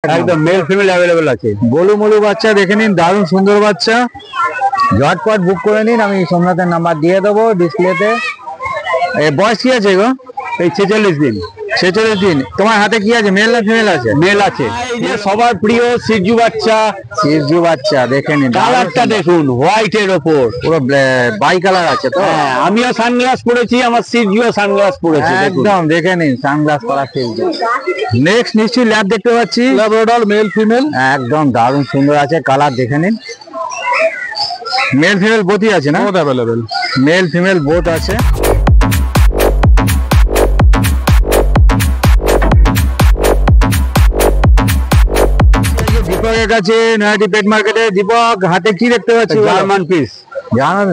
একদম male female available আছে। গোলু মোলু বাচ্চা দেখে নিন, দারুণ সুন্দর বাচ্চা, ঝটপট বুক করে নিন। আমি সোমনাথের নাম্বার দিয়ে দেবো ডিসপ্লেতে। বয়স কি আছে গো? এই 46 দিন। 46 দিন। তোমার হাতে কি আছে, মেল না ফিমেল আছে? মেল আছে। এই যে সবার প্রিয় সিজু বাচ্চা, সিজু বাচ্চা দেখে নিন, কালারটা দেখুন হোয়াইটের ওপর পুরো বাই কালার আছে তো। হ্যাঁ, আমিও সানগ্লাস পরেছি, আমার সিজুও সানগ্লাস পরেছে। একদম দেখে নিন, সানগ্লাস পরা সিজু। নেক্সট নিশ্চয়ই ল্যাব দেখতে পাচ্ছি, ল্যাব্রাডর মেল ফিমেল একদম দারুণ সুন্দর আছে, কালার দেখে নিন। মেল ফিমেল বোথই আছে না? Both available, male female both আছে। দীপকের কাছে নয়াটি পেট মার্কেটে। দীপক, হাতে কি দেখতে পাচ্ছি? জার্মান পিস,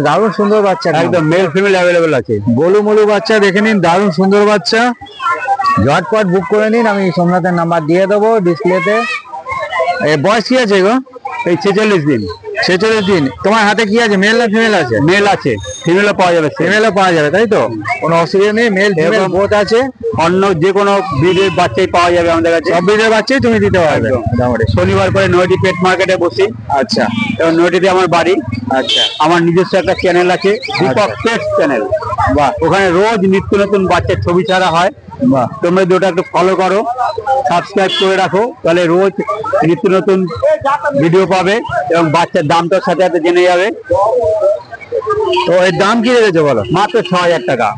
দারুণ সুন্দর বাচ্চা, একদম মেল ফিমেল অ্যাভেলেবল আছে। গোলু মোলু বাচ্চা দেখে নিন, দারুণ সুন্দর বাচ্চা, ঝটপট বুক করে নিন। আমি সোমনাথের নাম্বার দিয়ে দেবো ডিসপ্লেতে। বয়স কি আছে গো? এই 46 দিন। 46 দিন। তোমার হাতে কি আছে, মেল না ফিমেল আছে? মেল আছে, ফিমেলও পাওয়া যাবে। ফিমেলও পাওয়া যাবে, তাই তো? কোনো অসুবিধা নেই, মেল ফিমেল বোথ আছে। অন্য যে কোনো ব্রিডের বাচ্চাই পাওয়া যাবে আমাদের কাছে। সব ব্রিডের বাচ্চাই তুমি দিতে পারবে। শনিবার করে নয়টি পেট মার্কেটে বসি। আচ্ছা, এবং নয়টিতে আমার বাড়ি। আচ্ছা, আমার নিজস্ব একটা চ্যানেল আছে, দীপক পেট চ্যানেল। বাহ, ওখানে রোজ নিত্য নতুন বাচ্চার ছবি ছাড়া হয়। বাহ, তোমরা দুটো একটু ফলো করো, সাবস্ক্রাইব করে রাখো, তাহলে রোজ নিত্য নতুন ভিডিও পাবে এবং বাচ্চার দামটার সাথে সাথে জেনে যাবে। তো এর দাম কি রেখেছো বলো? মাত্র 6000 টাকা।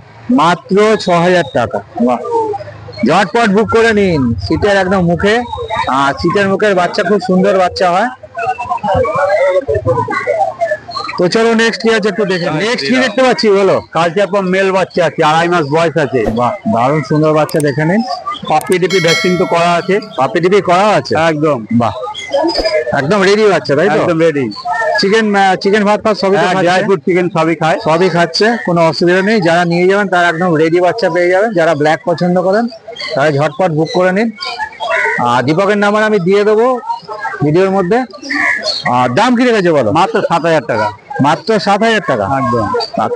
মাত্র 6000 টাকা। বাহ, ঝটপট বুক করে নিন। সিটের একদম মুখে, সিটের মুখের বাচ্চা খুব সুন্দর বাচ্চা হয়। তো চলো নেক্সট কি আছে একটু দেখে। নেক্সট কি দেখতে পাচ্ছি বলো? কালচার পর মেল বাচ্চা আছে, 2.5 মাস বয়স আছে। বাহ, দারুণ সুন্দর বাচ্চা দেখে নিন। পাপি ডিপি ভ্যাকসিন তো করা আছে। পাপি টিপি করা আছে একদম। বাহ, একদম রেডি বাচ্চা, তাই তো? একদম রেডি। চিকেন ভাত ফাত সবই ড্রাই ফ্রুট চিকেন সবই খায়। সবই খাচ্ছে, কোনো অসুবিধা নেই। যারা নিয়ে যাবেন তারা একদম রেডি বাচ্চা পেয়ে যাবেন। যারা ব্ল্যাক পছন্দ করেন তারা ঝটপট বুক করে নিন। দীপকের নাম্বার আমি দিয়ে দেবো ভিডিওর মধ্যে। দাম কি রেখেছে বলো? মাত্র 7000 টাকা। মাত্র 7000 টাকা। একদম।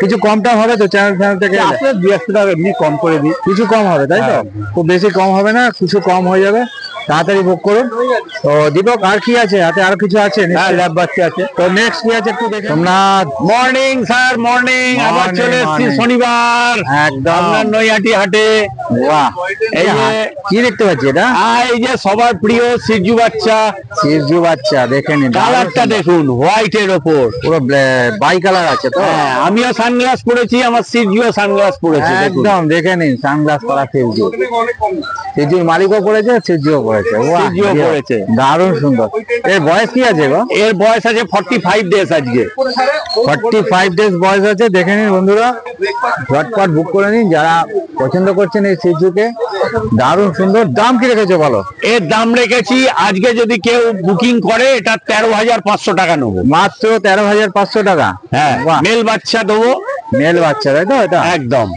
কিছু কম টম হবে তো চ্যানেল থেকে? 200 টাকা এমনি কম করে দিই। কিছু কম হবে, তাই তো? খুব বেশি কম হবে না, কিছু কম হয়ে যাবে। তাড়াতাড়ি বুক করুন। তো দীপক, আর কি আছে হাতে? আর কিছু আছে? ল্যাব বাচ্চা আছে। তো নেক্সট কি আছে একটু দেখে। Somnath, morning sir, morning. আবার চলে এসেছি শনিবার, একদম আপনার নৈহাটি হাটে। বাহ, এই যে কি দেখতে পাচ্ছি এটা? এই যে সবার প্রিয় সিজু বাচ্চা, সিজু বাচ্চা দেখে নিন, কালারটা দেখুন হোয়াইটের ওপর, পুরো বাই কালার আছে তো। হ্যাঁ, আমিও সানগ্লাস পরেছি, আমার সিজুও সানগ্লাস পরেছে। একদম দেখে নিন, সানগ্লাস পরা সিজু। সিজুর মালিকও পড়েছে, সিজুও পড়েছে। সিজুও পড়েছে, দারুণ সুন্দর। এর বয়স কি আছে গো? এর বয়স আছে 45 ডেজ আজকে। 45 ডেজ বয়স আছে। দেখে নিন বন্ধুরা, ঝটপট বুক করে নিন যারা পছন্দ করছেন এই সিজুকে। দারুণ সুন্দর। দাম কি রেখেছো বলো? এর দাম রেখেছি, আজকে যদি কেউ বুকিং করে এটা 13,500 টাকা নেবো। মাত্র 13,500 টাকা। হ্যাঁ, মেল বাচ্চা দেবো। মেল বাচ্চা, তাই তো? এটা একদম।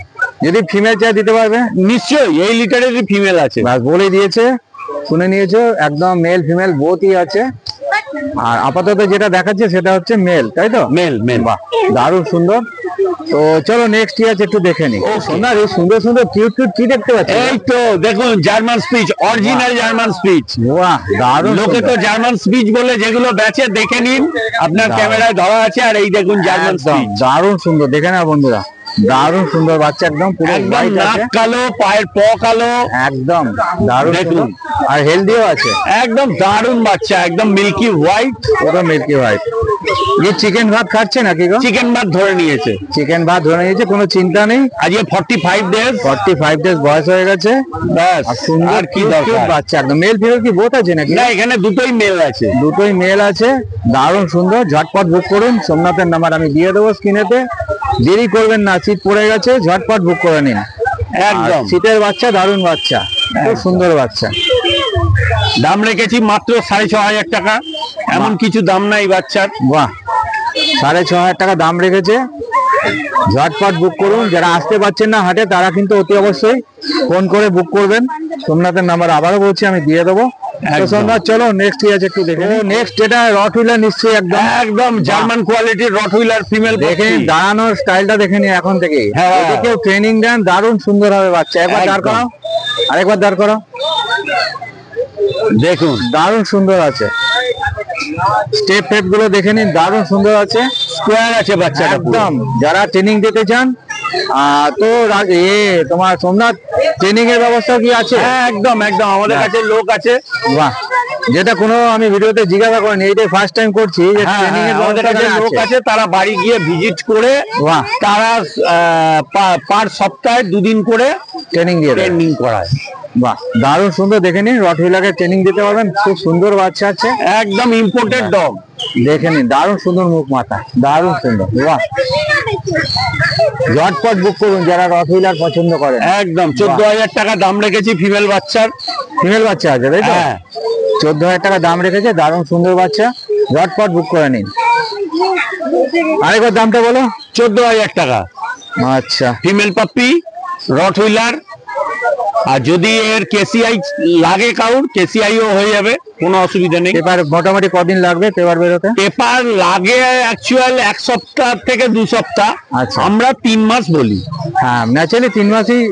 যদি ফিমেল চাই দিতে পারবে? নিশ্চয়ই, এই লিটারেরই ফিমেল আছে। বলে দিয়েছে, শুনে নিয়েছো। একদম মেল ফিমেল বোথই আছে। আর আপাতত যেটা দেখাচ্ছে সেটা হচ্ছে মেল, তাই তো? Male male. বাহ, দারুণ সুন্দর। তো চলো নেক্সট কি আছে একটু দেখে নি। সোনার এই সুন্দর সুন্দর কিউট কিউট কি দেখতে পাচ্ছি? এই তো দেখুন, German speech, original German speech. বাহ, দারুণ। লোকে তো জার্মান স্পিচ বলে যেগুলো বেচে, দেখে নিন, আপনার ক্যামেরায় ধরা আছে। আর এই দেখুন জার্মান স্পিচ, দারুণ সুন্দর। দেখে না বন্ধুরা, দারুণ সুন্দর বাচ্চা, একদম পুরো হোয়াইট আছে, কালো, পায়ের প কালো, একদম দারুণ দেখুন। আর হেলদিও আছে, একদম দারুণ বাচ্চা, একদম মিল্কি হোয়াইট, পুরো মিল্কি হোয়াইট। ये চিকেন ভাত খাচ্ছে নাকি গো? চিকেন ভাত ধরে নিয়েছে, চিকেন ভাত ধরে নিয়েছে, কোনো চিন্তা নেই। আজকে 45 ডেজ, 45 ডেজ বয়স হয়ে গেছে। ব্যাস, সুন্দর কি দরকার। বাচ্চা, একদম মেল ফিমেল কি বোথ আছে নাকি? না, এখানে দুটোই মেল আছে। দুটোই মেল আছে, দারুণ সুন্দর। ঝটপট বুক করুন। সোমনাথের নাম্বার আমি দিয়ে দেবো স্ক্রিনেতে। দেরি করবেন না, সিট পড়ে গেছে, ঝটপট বুক করে নিন। একদম সিটের বাচ্চা, দারুণ বাচ্চা, খুব সুন্দর বাচ্চা। দাম রেখেছি মাত্র 6,500 টাকা। এমন কিছু দাম নাই বাচ্চার। বাহ, 6,500 টাকা দাম রেখেছে। ঝটপট বুক করুন। যারা আসতে পারছেন না হাটে তারা কিন্তু অতি অবশ্যই ফোন করে বুক করবেন। সোমনাথের নাম্বার আবারও বলছি, আমি দিয়ে দেবো। সোমনাথ, চলো নেক্সট কি আছে একটু দেখে। নেক্সট এটা রটহুইলার নিশ্চয়ই, একদম একদম জার্মান কোয়ালিটির রটহুইলার ফিমেল। দেখে দাঁড়ানোর স্টাইলটা দেখে নি এখন থেকে। যদি কেউ ট্রেনিং দেন দারুণ সুন্দর হবে বাচ্চা। একবার দাঁড় করাও, আরেকবার দাঁড় করাও। দেখুন দারুণ সুন্দর আছে, স্টেপ ফেপ গুলো দেখে নিন, দারুণ সুন্দর আছে, স্কোয়ার আছে বাচ্চাটা পুরো। একদম। যারা ট্রেনিং দিতে চান তো তোমার সোমনাথ ট্রেনিং এর ব্যবস্থা কি আছে? হ্যাঁ একদম একদম, আমাদের কাছে লোক আছে। বাহ, যেটা কোনো আমি ভিডিওতে জিজ্ঞাসা করিনি, এইটাই ফার্স্ট টাইম করছি যে হ্যাঁ, ট্রেনিং এর আমাদের কাছে লোক আছে, তারা বাড়ি গিয়ে ভিজিট করে বাহ, তারা পার সপ্তাহে 2 দিন করে ট্রেনিং দিয়ে দেয়। ট্রেনিং করায়। বাহ, দারুণ সুন্দর। দেখে নিন, রটহুইলারকে ট্রেনিং দিতে পারবেন, খুব সুন্দর বাচ্চা আছে, একদম ইম্পোর্টেড ডগ। দেখে নিন, দারুণ সুন্দর মুখ মাথা, দারুণ সুন্দর। বাহ, ঝটপট বুক করুন যারা রটহুইলার পছন্দ করেন। একদম 14,000 টাকা দাম রেখেছি ফিমেল বাচ্চার। ফিমেল বাচ্চা আছে তাই তো? হ্যাঁ 14,000 টাকা দাম রেখেছে, দারুণ সুন্দর বাচ্চা, ঝটপট বুক করে নিন। আরেকবার দামটা বলো। 14,000 টাকা আচ্ছা, ফিমেল পাপ্পি রটহুইলার। আর যদি এর কেসিআই লাগে কাউর, কেসিআইও হয়ে যাবে, কোনো অসুবিধা নেই। পেপার মোটামুটি কদিন লাগবে পেপার বেরোতে? পেপার লাগে অ্যাকচুয়াল 1 সপ্তাহ থেকে 2 সপ্তাহ, আচ্ছা। আমরা 3 মাস বলি। হ্যাঁ, ন্যাচারালি 3 মাসই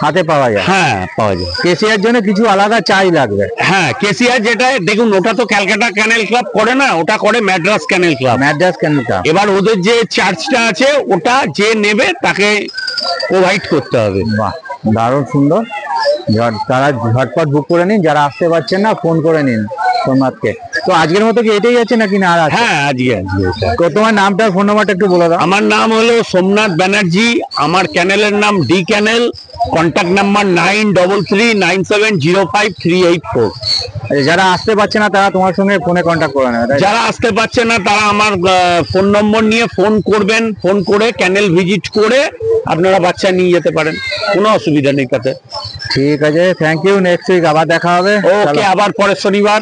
হাতে পাওয়া যায়। হ্যাঁ পাওয়া যায়। কেসিআর জন্য কিছু আলাদা চাই লাগবে। হ্যাঁ কেসিআর যেটা দেখুন, ওটা তো ক্যালকাটা ক্যানেল ক্লাব করে না, ওটা করে ম্যাড্রাস ক্যানেল ক্লাব। ম্যাড্রাস ক্যানেলটা। এবার ওদের যে চার্জটা আছে ওটা যে নেবে তাকে প্রোভাইড করতে হবে। বাহ, দারুণ সুন্দর। তারা ঝটপট বুক করে নিন, যারা আসতে পারছেন না ফোন করে নিন সোমনাথকে। তো আজকের মতো কি এটাই আছে নাকি না আর আছে? হ্যাঁ আজকে এটা। তো তোমার নামটা ফোন নাম্বারটা একটু বলে দাও। আমার নাম হলো সোমনাথ ব্যানার্জি, আমার ক্যানেলের নাম ডি ক্যানেল, কন্ট্যাক্ট নাম্বার 9339705384। যারা আসতে পারছে না তারা তোমার সঙ্গে ফোনে কন্ট্যাক্ট করে নেবে। যারা আসতে পারছে না তারা আমার ফোন নম্বর নিয়ে ফোন করবেন, ফোন করে ক্যানেল ভিজিট করে আপনারা বাচ্চা নিয়ে যেতে পারেন, কোনো অসুবিধা নেই তাতে। ঠিক আছে, থ্যাংক ইউ। নেক্সট উইক আবার দেখা হবে। ওকে, আবার পরের শনিবার।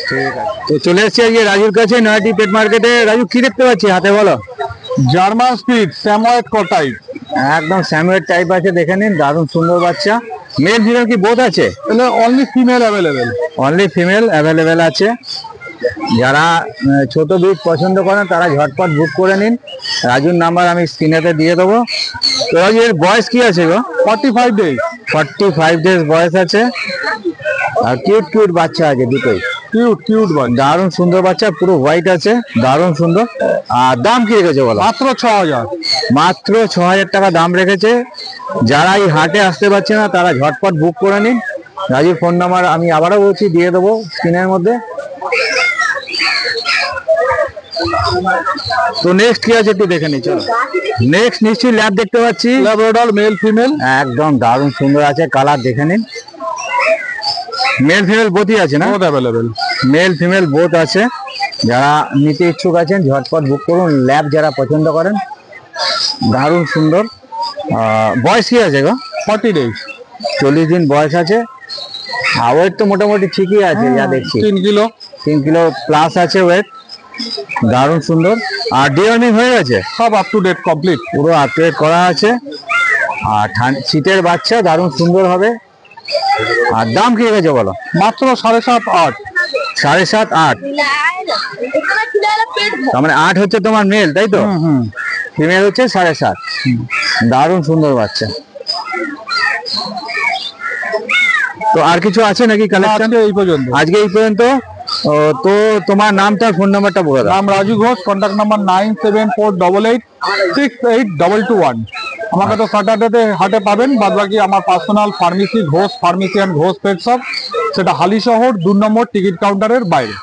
ঠিক আছে, তো চলে এসেছি আজকে রাজুর কাছে, নয়াটি পেট মার্কেটে। রাজু, কি দেখতে পাচ্ছি হাতে বলো? জার্মান স্পিড স্যাময়েড কটাই, একদম স্যামুয়েট টাইপ আছে, দেখে নিন, দারুণ সুন্দর বাচ্চা। মেল ফিমেল কি বোধ আছে? Only female available. Only female available আছে। যারা ছোট ব্রিড পছন্দ করেন তারা ঝটপট বুক করে নিন। রাজুর নাম্বার আমি স্ক্রিনেতে দিয়ে দেবো। তো রাজু, এর বয়স কি আছে গো? 45 ডেজ। 45 ডেজ বয়স আছে, আর কিউট কিউট বাচ্চা আছে দুটোই, কিউট কিউট বাচ্চা, দারুণ সুন্দর বাচ্চা, পুরো হোয়াইট আছে, দারুণ সুন্দর। আর দাম কি রেখেছে বলো? মাত্র 6000। মাত্র 6000 টাকা দাম রেখেছে। যারা এই হাটে আসতে পারছে না তারা ঝটপট বুক করে নিন। রাজুর ফোন নাম্বার আমি আবারও বলছি, দিয়ে দেবো স্ক্রিনের মধ্যে। তো নেক্সট কি আছে একটু দেখে নি, চলো। নেক্সট নিশ্চয়ই ল্যাব দেখতে পাচ্ছি, ল্যাব্রাডর মেল ফিমেল, একদম দারুণ সুন্দর আছে, কালার দেখে নিন। মেল ফিমেল বোথই আছে না? Both available. Male female both আছে। যারা নিতে ইচ্ছুক আছেন ঝটপট বুক করুন। ল্যাব যারা পছন্দ করেন, দারুণ সুন্দর। বয়স কি আছে গো? 40 ডেজ। 40 দিন বয়স আছে। ওয়েট তো মোটামুটি ঠিকই আছে যা দেখছি, 3 কিলো। 3 কিলো প্লাস আছে ওয়েট, দারুণ সুন্দর। আর ডিওয়ার্মিং হয়ে গেছে, সব আপ টু ডেট কমপ্লিট, পুরো আপডেট করা আছে। আর শীতের বাচ্চা, দারুণ সুন্দর হবে। আর দাম কি রেখেছে বলো? মাত্র 7.5 8। 7.5 8, তার মানে 8 হচ্ছে তোমার মেল তাই তো? ফিমেল হচ্ছে 7.5। দারুণ সুন্দর বাচ্চা। তো আর কিছু আছে নাকি কালেকশন? এই পর্যন্ত। আজকে এই পর্যন্ত। তো তোমার নামটা ফোন নাম্বারটা বলে দাও। নাম রাজু ঘোষ, কন্ট্যাক্ট নাম্বার 9748868221। আমাকে তো স্যাটারডেতে হাটে পাবেন, বাদ বাকি আমার personal pharmacy Ghosh pharmacy and Ghosh pet shop, সেটা হালি শহর 2 নম্বর টিকিট কাউন্টারের বাইরে।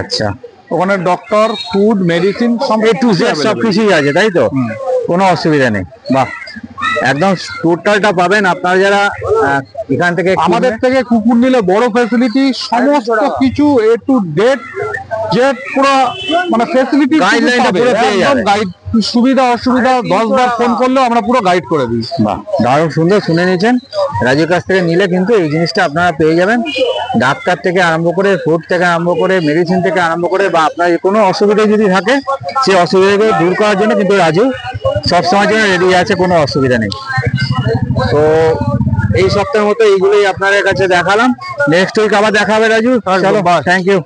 আচ্ছা, ওখানে ডক্টর, ফুড, মেডিসিন সব সবকিছুই আছে তাই তো? কোনো অসুবিধা নেই। বাহ, একদম টোটালটা পাবেন। আপনারা যারা এখান থেকে আমাদের থেকে কুকুর নিলে বড় ফ্যাসিলিটি, সমস্ত কিছু এ টু ডেট, যে পুরো মানে ফ্যাসিলিটি গাইডলাইনটা পুরো পেয়ে যাবে। গাইড, সুবিধা অসুবিধা 10 বার ফোন করলেও আমরা পুরো গাইড করে দিই। বাহ, দারুণ সুন্দর। শুনে নিয়েছেন, রাজুর কাছ থেকে নিলে কিন্তু এই জিনিসটা আপনারা পেয়ে যাবেন। ডাক্তার থেকে আরম্ভ করে, ফুড থেকে আরম্ভ করে, মেডিসিন থেকে আরম্ভ করে, বা আপনার কোনো অসুবিধা যদি থাকে সেই অসুবিধাগুলো দূর করার জন্য কিন্তু রাজু সবসময় জন্য রেডি আছে, কোনো অসুবিধা নেই। তো এই সপ্তাহের মতো এইগুলোই আপনাদের কাছে দেখালাম। নেক্সট উইক আবার দেখা হবে রাজু। চলো, থ্যাংক ইউ।